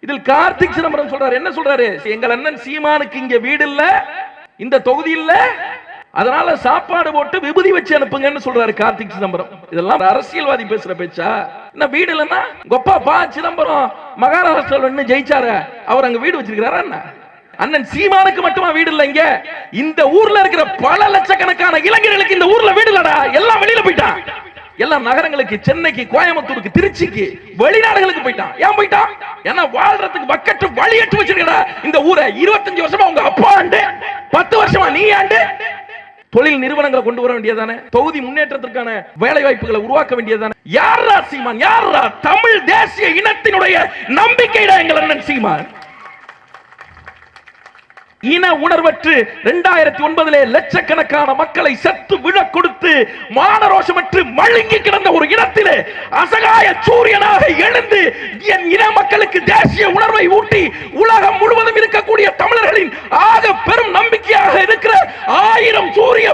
இதில் கார்த்திக் சிதம்பரம் சொல்றாரு, என்ன சொல்றாரு? எங்கள் அண்ணன் சீமானுக்கு இங்க வீடு இல்ல, இந்த தொகுதி இல்ல, அதனால சாப்பாடு போட்டு விபூதி வச்சு அனுப்புங்கன்னு சொல்றாரு கார்த்திக் சிதம்பரம். இதெல்லாம் அரசியல்வாதி பேசுற பேச்சா? என்ன வீடு இல்லன்னா கொப்பா பா சிதம்பரம் மகாராஷ்டிரால ஜெயிச்சாரு, அவர் அங்க வீடு வச்சிருக்கிறாரா என்ன? அண்ணன் சீமானுக்கு மட்டுமா வீடு இல்ல? இங்க இந்த ஊர்ல இருக்கிற பல லட்சக்கணக்கான இளைஞர்களுக்கு இந்த ஊர்ல வீடு இல்லடா, எல்லாம் வெளியில போயிட்டான். எல்லாம் நகரங்களுக்கு, சென்னைக்கு, கோயம்புத்தூருக்கு, திருச்சிக்கு, வெளிநாடுகளுக்கு போயிட்டான். ஏன் போயிட்டான்? ஏன்னா வாழ்றதுக்கு பக்கெட் வழியட்டு வச்சிருக்கடா இந்த ஊரை. 25 வருஷமா உங்க அப்பா ஆண்டு, 10 வருஷமா நீ ஆண்டு. தொழில் நிறுவனங்களை கொண்டு வர வேண்டியதானே? தொகுதி முன்னேற்றத்திற்கான வேலை வாய்ப்புகளை உருவாக்க வேண்டியதானே? யாரா சீமான்? யாரா தமிழ் தேசிய இனத்தினுடைய நம்பிக்கைடா எங்கள் அண்ணன் சீமான். இன உணர்வற்று 2009 லட்சக்கணக்கான மக்களை செத்து விழ கொடுத்து மானரோஷமற்று மழுங்கி கிடந்த ஒரு இனத்திலே அசகாய சூரியனாக எழுந்து என் இன மக்களுக்கு தேசிய உணர்வை ஊட்டி உலகம் முழுவதும் இருக்கக்கூடிய தமிழர்களின் ஆக பெரும் நம்பிக்கையாக இருக்கிற 1000 சூரிய